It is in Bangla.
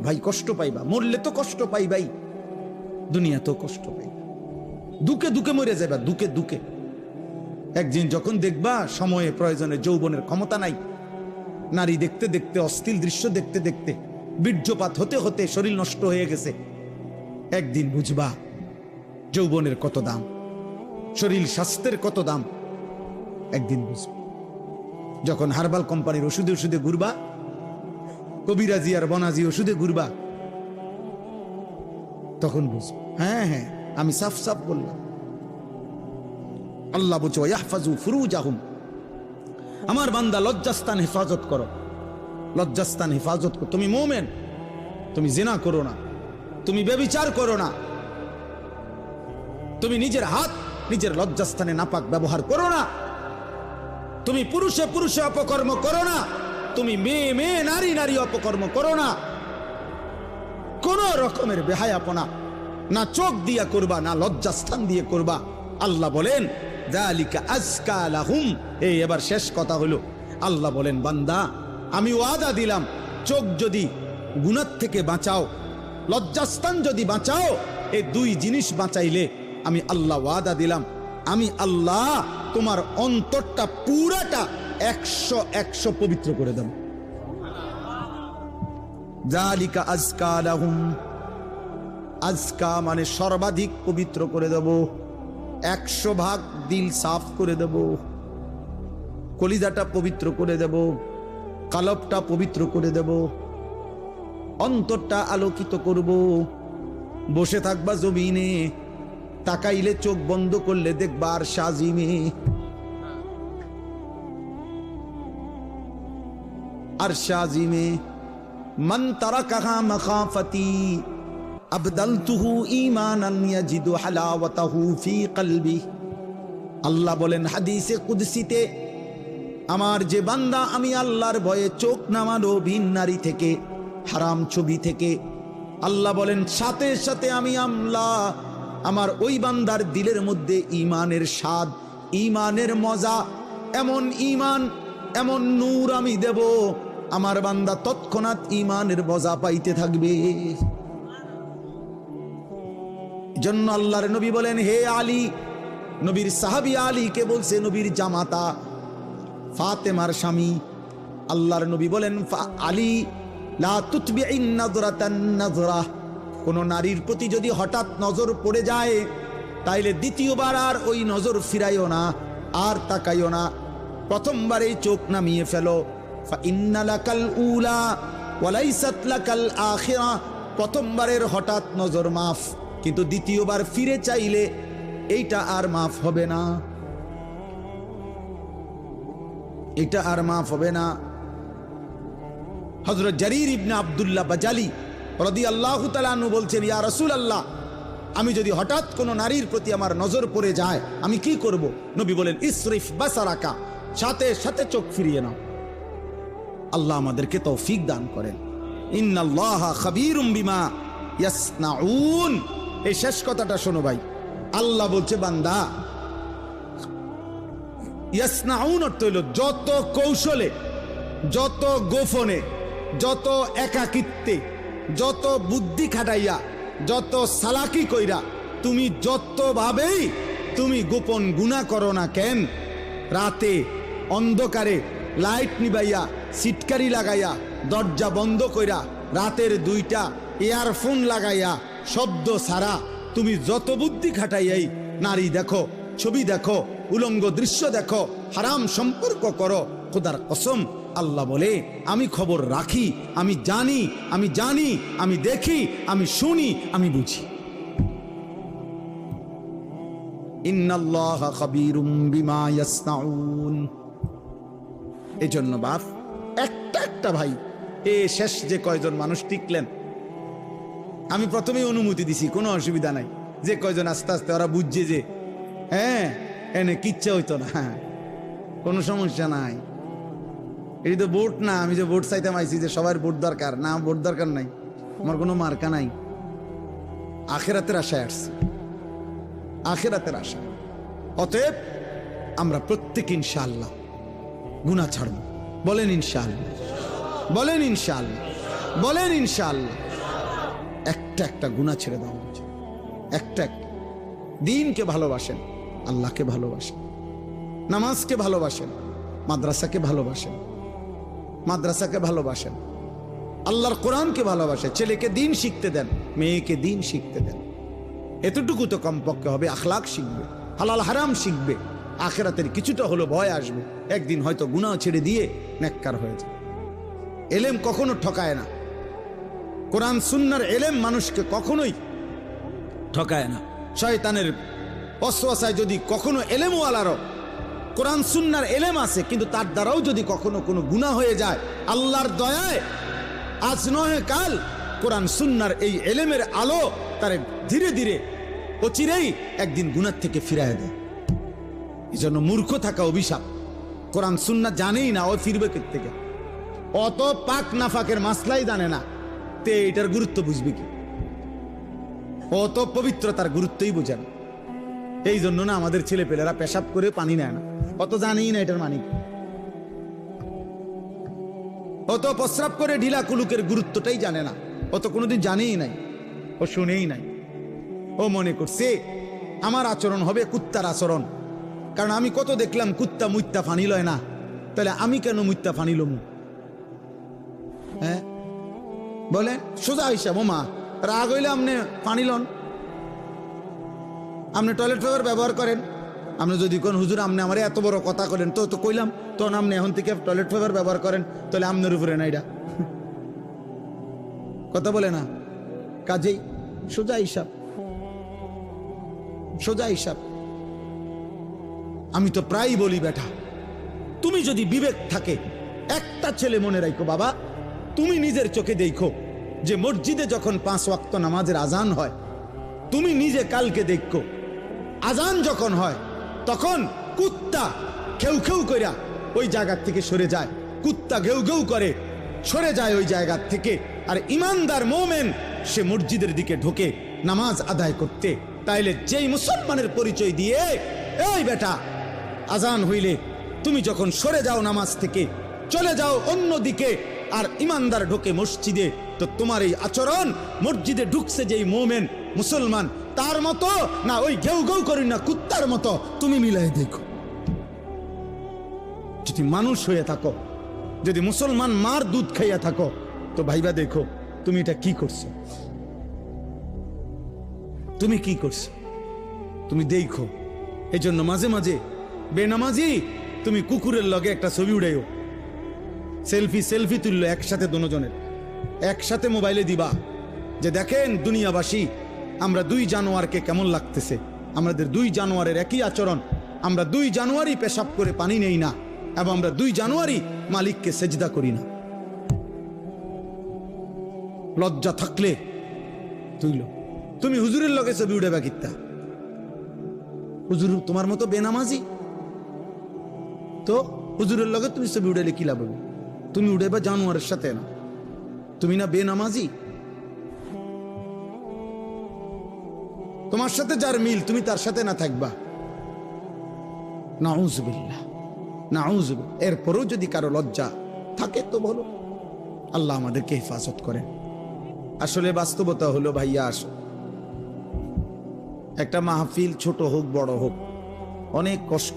ভাই কষ্ট পাইবা, মরলে তো কষ্ট পাইবাই, দুনিয়া তো কষ্ট পাইবা, দুকে দুকে মরে যাবা, দুকে দুকে। একদিন যখন দেখবা সময়ে প্রয়োজনে যৌবনের ক্ষমতা নাই, নারী দেখতে দেখতে, অশ্লীল দৃশ্য দেখতে দেখতে, বীর্যপাত হতে হতে শরীর নষ্ট হয়ে গেছে, একদিন বুঝবা যৌবনের কত দাম, শরীর স্বাস্থ্যের কত দাম, একদিন বুঝবা। যখন হার্বাল কোম্পানির ওষুধে ওষুধে ঘুরবা, কবিরাজি আর বনাজি ওষুধে ঘুরবা, তখন বুঝবা। হ্যাঁ হ্যাঁ, আমি সাফ সাফ বললাম। আল্লাহ বলছে ইয়াহফাজু ফুরুজাহুম, আমার বান্দা লজ্জাস্থান হেফাজত করো, লজ্জাস্থান হেফাজত করো। তুমি মুমিন, তুমি জিনা করো না, তুমি ব্যভিচার করো না, তুমি নিজের হাত নিজের লজ্জাস্থানে নাপাক ব্যবহার করো না, তুমি পুরুষে পুরুষে অপকর্ম করো না, তুমি মেয়ে মেয়ে নারী নারী অপকর্ম করো না, কোন রকমের বেহায়াপনা না চোখ দিয়া করবা, না লজ্জাস্থান দিয়ে করবা। আল্লাহ বলেন যালিকা আজকা লাহুম। এই এবার শেষ কথা হলো, আল্লাহ বলেন বান্দা আমি ওয়াদা দিলাম, চোখ যদি গুনাহ থেকে বাঁচাও, লজ্জাস্থান যদি বাঁচাও, এই দুই জিনিস বাঁচাইলে আমি আল্লাহ ওয়াদা দিলাম, আমি আল্লাহ তোমার অন্তরটা পুরাটা 100 পবিত্র করে দেব। যালিকা আজকা লাহুম, আজকা মানে সর্বাধিক পবিত্র করে দেব, 100 ভাগ দিল সাফ করে দেব, কলিজাটা পবিত্র করে দেব, কালবটা পবিত্র করে দেব, অন্তরটা আলোকিত করব। বসে থাকবা জমিনে, তাকাইলে চোখ বন্ধ করলে দেখবা আর শাজিমে, আর শাজিমে মান তারাকাহা মাখাফাতি আবদালতুহু ঈমানান ইয়াজিদু হালাওয়াতাহু ফি কলবি। আল্লাহ বলেন হাদিসে কুদসিতে, আমার যে বান্দা আমি আল্লাহর ভয়ে চোখ নামালো ভিন নারী থেকে, হারাম ছবি থেকে, আল্লাহ বলেন সাথে সাথে আমি আল্লাহ আমার ওই বান্দার দিলের মধ্যে ঈমানের স্বাদ, ঈমানের মজা, এমন ঈমান এমন নূর আমি দেব, আমার বান্দা তৎক্ষণাৎ ঈমানের মজা পাইতে থাকবে। জন্য আল্লাহর নবী বলেন হে আলী, নবীর সাহাবী আলীকে বলছে, নবীর জামাতা ফাতেমার স্বামী, আল্লাহর নবী বলেন আলী লা তুতবিইন নাযরাতান নাযরা, কোন নারীর প্রতি যদি হঠাৎ নজর পড়ে যায় তাইলে দ্বিতীয়বার আর ওই নজর ফিরাইও না, আর তাকাইও না, প্রথমবারেই চোখ নামিয়ে ফেলো। ফা ইন্না লাকাল উলা ওয়া লাইসাত লাকাল আখিরা, প্রথমবারের হঠাৎ নজর মাফ, কিন্তু দ্বিতীয়বার ফিরে চাইলে এইটা আর মাফ হবে না, এটা আর মাফ হবে না। হযরত জারীর ইবনে আব্দুল্লাহ বাজালি রাদিয়াল্লাহু তাআলা আনহু বলছেন, ইয়া রাসূলুল্লাহ, আমি যদি হঠাৎ কোন নারীর প্রতি আমার নজর পড়ে যায় আমি কি করব? নবী বলেন ইসরিফ বাসারাকা, সাথে সাথে চোখ ফিরিয়ে নাও। আল্লাহ আমাদেরকে তৌফিক দান করেন। ইন্নাল্লাহা খাবীরুম বিমা ইয়াসনাউন। এই শেষ কথাটা শোনো ভাই, আল্লাহ বলছে বান্দা, ইয়াসনাউন অর্থ হইল যত কৌশলে, যত গোপনে, যত একাকিত্বে, যত বুদ্ধি খাটাইয়া, যত সালাকি কইরা, তুমি যতভাবেই তুমি গোপন গুনাহ করো না কেন, রাতে অন্ধকারে লাইট নিবাইয়া, সিটকারি লাগাইয়া, দরজা বন্ধ কইরা, রাতের 2টা ইয়ারফোন লাগাইয়া, শব্দ ছাড়া তুমি যত বুদ্ধি খাটাইয়াই নারী দেখো, ছবি দেখো, উলঙ্গ দৃশ্য দেখো, হারাম সম্পর্ক করো, খোদার কসম আল্লাহ বলে আমি খবর রাখি, আমি জানি, আমি জানি, আমি দেখি, আমি শুনি, আমি বুঝি। ইন্নাল্লাহা খাবীরুম বিমা ইয়াসনাউন। এজন্য বাপ একটা ভাই, এ শেষ যে কয়জন মানুষ টিকলেন, আমি প্রথমেই অনুমতি দিছি, কোনো অসুবিধা নাই, যে কয়জন আস্তে আস্তে ওরা বুঝছে যে হ্যাঁ এনে কিচ্ছা হইতো না, কোনো সমস্যা নাই, এই তো ভোট না, আমি যে ভোট চাইতাম আইছি যে সবার ভোট দরকার না, ভোট দরকার নাই, আমার কোনো মার্কা নাই, আখিরাতের আশায় আসছি, আখিরাতের আশা। অতএব আমরা প্রত্যেক ইনশাআল্লাহ গুনাহ ছাড়ব। বলেন ইনশাআল্লাহ, বলেন ইনশাআল্লাহ, বলেন ইনশাআল্লাহ। একটা একটা গুনাহ ছেড়ে দেওয়া উচিত। একটা একটা। দ্বীনকে ভালোবাসেন, আল্লাহকে ভালোবাসেন, নামাজকে ভালোবাসেন, মাদ্রাসাকে ভালোবাসেন, মাদ্রাসাকে ভালোবাসেন, আল্লাহর কোরআনকে ভালোবাসেন, ছেলেকে দ্বীন শিখতে দেন, মেয়েকে দ্বীন শিখতে দেন। এতটুকু তো কমপক্ষে হবে। আখলাক শিখবে, হালাল হারাম শিখবে, আখিরাতের কিছুটা হলো ভয় আসবে, একদিন হয়তো গুনাহ ছেড়ে দিয়ে নেককার হয়ে যায়। এলেম কখনো ঠকায় না, কোরআন সুন্নাহর এলেম মানুষকে কখনোই ঠকায় না। শয়তানের ওয়াসওয়াসায় যদি কখনো এলেমওয়ালারও কোরআন সুন্নাহর এলেম আছে, কিন্তু তার দ্বারাও যদি কখনো কোনো গুনাহ হয়ে যায়, আল্লাহর দয়ায় আজ নয় কাল কোরআন সুন্নাহর এই এলেমের আলো তারে ধীরে ধীরে অচিরেই একদিন গুনাহ থেকে ফিরায় দেয়। এই জন্য মূর্খ থাকা অভিশাপ। কোরআন সুন্নাহ জানেই না, ও ফিরবে থেকে, অত পাক নাফাকের মাসলাই জানে না, তে এটার গুরুত্ব বুঝবে কি? অত পবিত্রতার গুরুত্বই বোঝে না। এই জন্য না আমাদের ছেলে পেলেরা পেশাব করে পানি নেয় না, অত জানেই না এটার মানি। অত প্রস্রাব করে ঢিলা কুলুকের গুরুত্বটাই জানে না, অত কোনোদিন জানেই নাই, ও শুনেই নাই। ও মনে করছে আমার আচরণ হবে কুত্তার আচরণ, কারণ আমি কত দেখলাম কুত্তা মুত্তা ফানি লয় না, তাহলে আমি কেন মুত্তা ফানি লমু? হ্যাঁ বলেন, সোজা হিসাব। মা রাগ হইলে আপনি পানি লন, আপনি টয়লেট পেপার ব্যবহার করেন। আপনি যদি কোন হুজুর আপনি আমার এত বড় কথা করেন, তো তো কইলাম, তখন আপনি এখন থেকে টয়লেট পেপার ব্যবহার করেন, তাহলে আপনার উপরে না এটা কথা বলে না। কাজেই সোজা হিসাব, সোজা হিসাব। আমি তো প্রায়ই বলি, বেটা তুমি যদি বিবেক থাকে, একটা ছেলে মনে রাখো বাবা, তুমি নিজের চোখে দেখো যে মসজিদে যখন 5 ওয়াক্ত নামাজের আজান হয়, তুমি নিজে কালকে দেখো আজান যখন হয় তখন কুত্তা খেউ খেউ কইরা ওই জায়গা থেকে সরে যায়, কুত্তা ঘেউ ঘেউ করে সরে যায় ওই জায়গা থেকে, আর ইমানদার মোমেন সে মসজিদের দিকে ঢোকে নামাজ আদায় করতে। তাইলে যেই মুসলমানের পরিচয় দিয়ে, এই বেটা আজান হইলে তুমি যখন সরে যাও নামাজ থেকে, চলে যাও অন্য দিকে, আর ইমানদার ঢোকে মসজিদে, তো তোমার এই আচরণ মসজিদে ঢুকছে যেই মোমেন মুসলমান তার মতো না ওই ঘেউ ঘেউ করি না কুত্তার মতো, তুমি মিলাই দেখো। যদি মানুষ হয়ে থাকো, যদি মুসলমান মার দুধ খাইয়া থাকো, তো ভাইবা দেখো তুমি এটা কি করছো, তুমি কি করছো, তুমি দেখো। এই জন্য মাঝে মাঝে বেনামাজি তুমি কুকুরের লগে একটা ছবি উড়াইও, সেলফি সেলফি তুললো একসাথে, দুজনের একসাথে মোবাইলে দিবা, যে দেখেন দুনিয়াবাসী আমরা 2 জানুয়ারকে কেমন লাগতেছে, আমাদের 2 জানুয়ারের একই আচরণ, আমরা 2 জানুয়ারি পেশাব করে পানি নেই না, এবং আমরা 2 জানুয়ারি মালিককে সেজদা করি না। লজ্জা থাকলে তুইলো। তুমি হুজুরের লগে ছবি উড়াইবা কিত্তা? হুজুর তোমার মতো বেনামাজি, তো হুজুরের লগে তুমি ছবি উড়াইলে কি লাভ হবে? তুমি উড়াইবা জানুয়ারের সাথে না, তুমি না বেনামাজি? তোমার সাথে যার মিল তুমি তার সাথে না থাকবা, নাউজুবিল্লাহ নাউজুবিল্লাহ। এরপরেও যদি কারো লজ্জা থাকে তো বলো, আল্লাহ আমাদেরকে হেফাজত করেন। আসলে বাস্তবতা হলো ভাইয়া, একটা মাহফিল ছোট হোক বড় হোক, অনেক কষ্ট